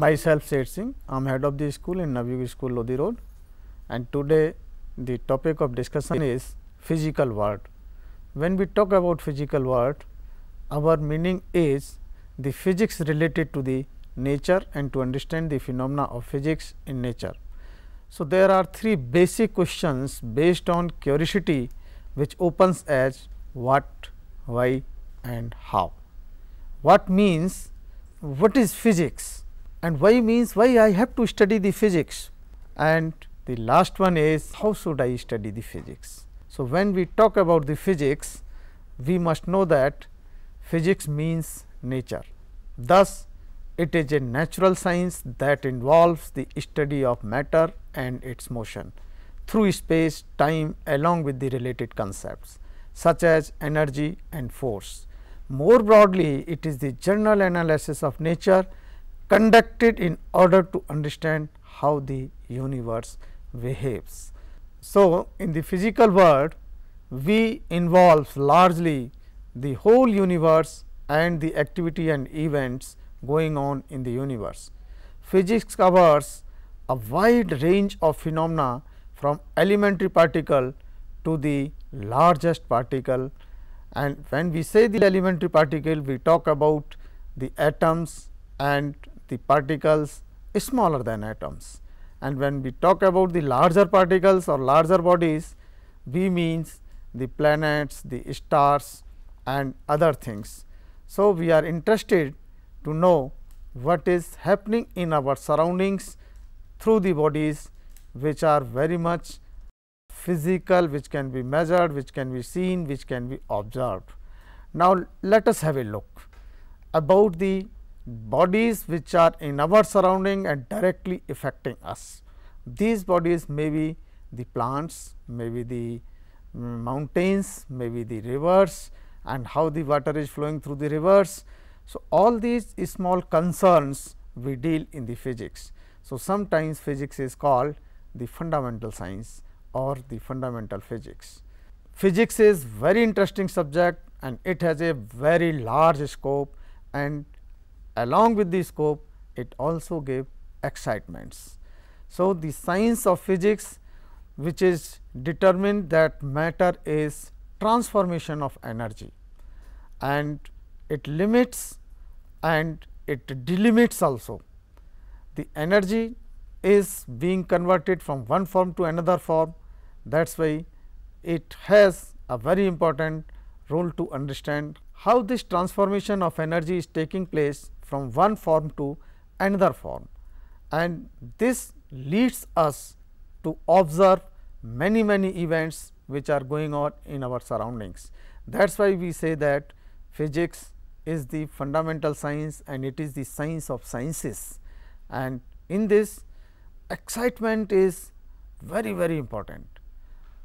Myself Seth Singh, I am head of the school in Navayug School, Lodi Road, and today the topic of discussion is physical world. When we talk about physical world, our meaning is the physics related to the nature and to understand the phenomena of physics in nature. So, there are three basic questions based on curiosity which opens as what, why and how. What means what is physics, and why means why I have to study the physics, and the last one is how should I study the physics. So, when we talk about the physics, we must know that physics means nature. Thus, it is a natural science that involves the study of matter and its motion through space, time along with the related concepts such as energy and force. More broadly, it is the general analysis of nature conducted in order to understand how the universe behaves. So, in the physical world, we involve largely the whole universe and the activity and events going on in the universe. Physics covers a wide range of phenomena from elementary particle to the largest particle, and when we say the elementary particle, we talk about the atoms and the particles smaller than atoms, and when we talk about the larger particles or larger bodies, we means the planets, the stars and other things. So, we are interested to know what is happening in our surroundings through the bodies which are very much physical, which can be measured, which can be seen, which can be observed. Now, let us have a look about the bodies which are in our surrounding and directly affecting us. These bodies may be the plants, may be the mountains, may be the rivers, and how the water is flowing through the rivers. So, all these small concerns we deal in the physics. So, sometimes physics is called the fundamental science or the fundamental physics. Physics is very interesting subject and it has a very large scope, and along with the scope it also gives excitements. So, the science of physics which is determined that matter is transformation of energy, and it limits and it delimits also. The energy is being converted from one form to another form. That is why it has a very important role to understand how this transformation of energy is taking place from one form to another form, and this leads us to observe many events which are going on in our surroundings. That is why we say that physics is the fundamental science and it is the science of sciences, and in this excitement is very important.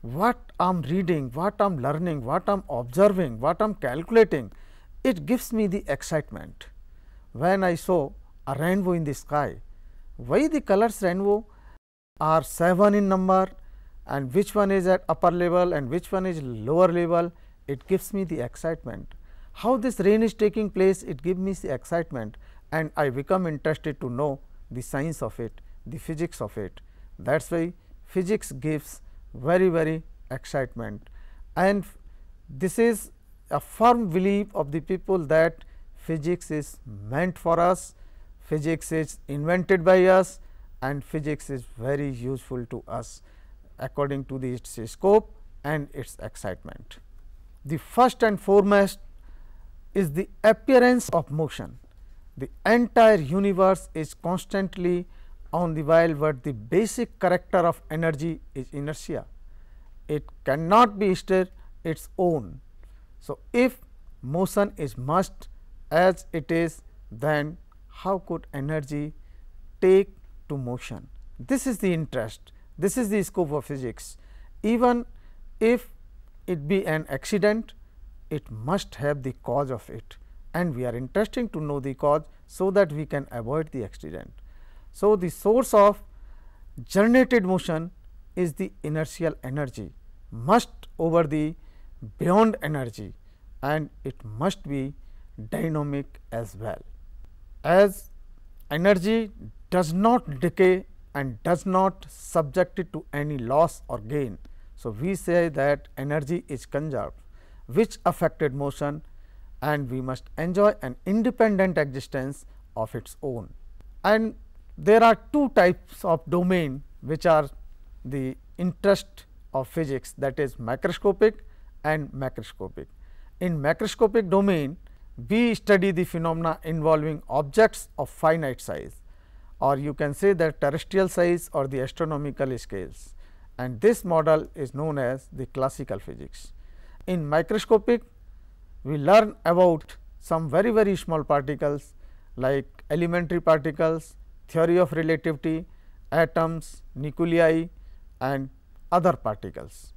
What I am reading, what I am learning, what I am observing, what I am calculating, it gives me the excitement. When I saw a rainbow in the sky, why the colors rainbow are 7 in number and which one is at upper level and which one is lower level, it gives me the excitement. How this rain is taking place, it gives me the excitement, and I become interested to know the science of it, the physics of it. That is why physics gives very excitement, and this is a firm belief of the people that physics is meant for us, physics is invented by us, and physics is very useful to us according to its scope and its excitement. The first and foremost is the appearance of motion. The entire universe is constantly on the while, but the basic character of energy is inertia. It cannot be still its own. So, if motion is must as it is, then how could energy take to motion? This is the interest, this is the scope of physics. Even if it be an accident, it must have the cause of it, and we are interested to know the cause, so that we can avoid the accident. So, the source of generated motion is the inertial energy, must over the beyond energy, and it must be dynamic as well. As energy does not decay and does not subject it to any loss or gain. So, we say that energy is conserved, which affected motion, and we must enjoy an independent existence of its own. And there are two types of domain which are the interest of physics, that is microscopic and macroscopic. In macroscopic domain, we study the phenomena involving objects of finite size, or you can say that terrestrial size or the astronomical scales, and this model is known as the classical physics. In microscopic, we learn about some very small particles like elementary particles, theory of relativity, atoms, nuclei and other particles.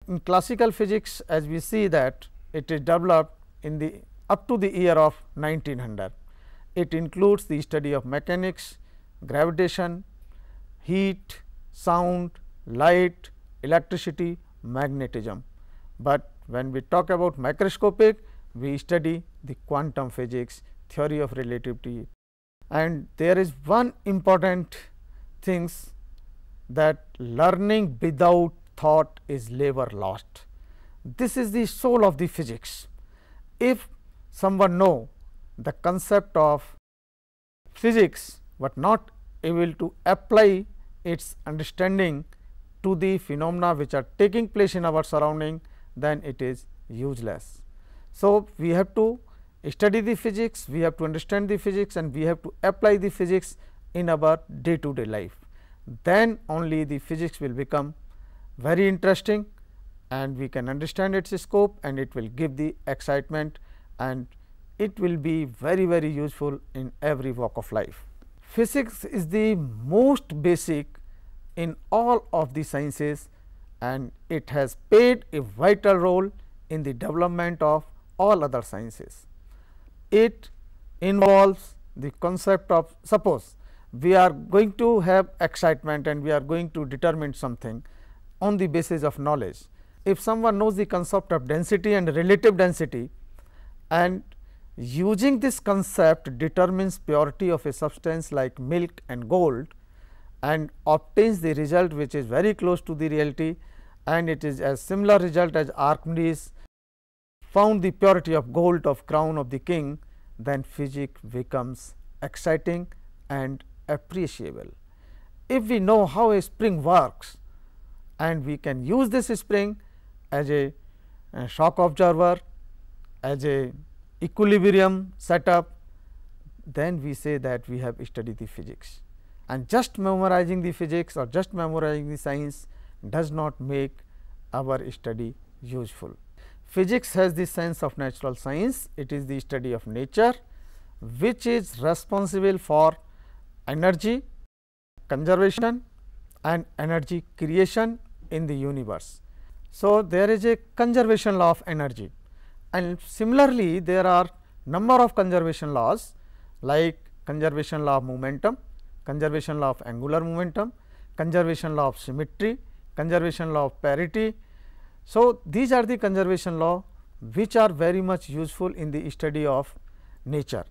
In classical physics, as we see that it is developed in the up to the year of 1900. It includes the study of mechanics, gravitation, heat, sound, light, electricity, magnetism. But when we talk about microscopic, we study the quantum physics, theory of relativity. And there is one important things, that learning without thought is labor lost. This is the soul of the physics. If someone know the concept of physics, but not able to apply its understanding to the phenomena which are taking place in our surrounding, then it is useless. So, we have to study the physics, we have to understand the physics, and we have to apply the physics in our day to day life. Then only the physics will become very interesting, and we can understand its scope, and it will give the excitement, and it will be very useful in every walk of life. Physics is the most basic in all of the sciences, and it has played a vital role in the development of all other sciences. It involves the concept of, suppose we are going to have excitement and we are going to determine something on the basis of knowledge. If someone knows the concept of density and relative density, and using this concept determines purity of a substance like milk and gold, and obtains the result which is very close to the reality, and it is a similar result as Archimedes found the purity of gold of crown of the king, then physics becomes exciting and appreciable. If we know how a spring works, and we can use this spring as a shock observer, as a equilibrium setup, then we say that we have studied the physics. And just memorizing the physics or just memorizing the science does not make our study useful. Physics has the sense of natural science. It is the study of nature, which is responsible for energy conservation and energy creation in the universe. So, there is a conservation law of energy, and similarly there are number of conservation laws like conservation law of momentum, conservation law of angular momentum, conservation law of symmetry, conservation law of parity. So, these are the conservation law which are very much useful in the study of nature.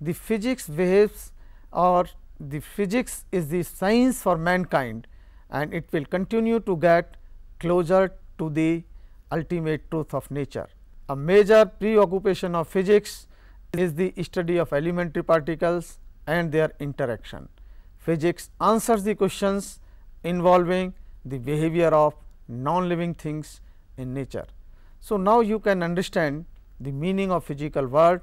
The physics behaves, or the physics is the science for mankind, and it will continue to get closer to the ultimate truth of nature. A major preoccupation of physics is the study of elementary particles and their interaction. Physics answers the questions involving the behavior of non-living things in nature. So, now you can understand the meaning of physical world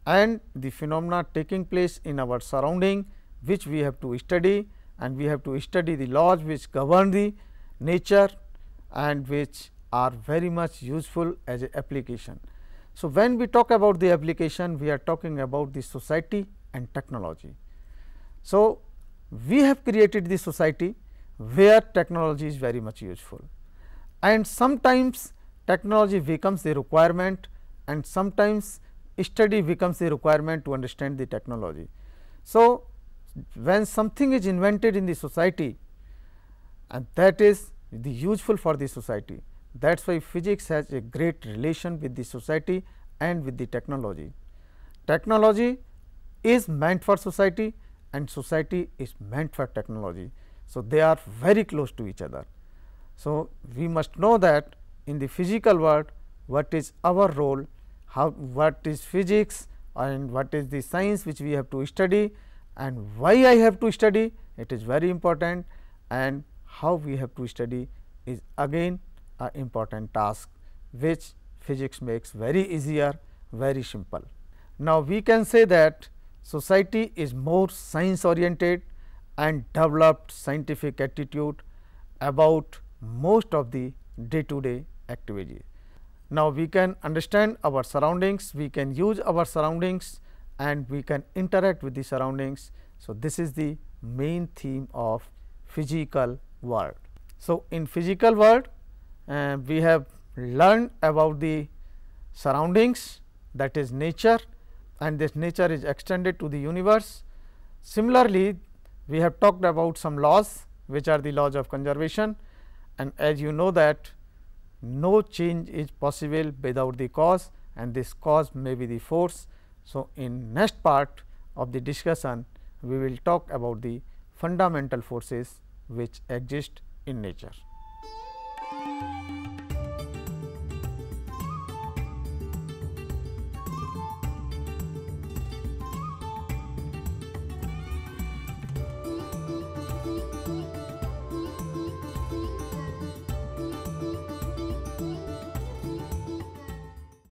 and the phenomena taking place in our surrounding, which we have to study, and we have to study the laws which govern the nature and which are very much useful as a application. So, when we talk about the application, we are talking about the society and technology. So, we have created the society where technology is very much useful, and sometimes technology becomes the requirement, and sometimes study becomes the requirement to understand the technology. So, when something is invented in the society, and that is the useful for the society, that is why physics has a great relation with the society and with the technology. Technology is meant for society and society is meant for technology. So, they are very close to each other. So, we must know that in the physical world what is our role, how what is physics and what is the science which we have to study and why I have to study, it is very important, and how we have to study is again an important task which physics makes very easier, very simple. Now, we can say that society is more science oriented and developed scientific attitude about most of the day to day activities. Now, we can understand our surroundings, we can use our surroundings and we can interact with the surroundings. So, this is the main theme of physical world. So, in physical world we have learned about the surroundings, that is nature, and this nature is extended to the universe. Similarly, we have talked about some laws which are the laws of conservation, and as you know that no change is possible without the cause and this cause may be the force. So, in next part of the discussion we will talk about the fundamental forces which exist in nature.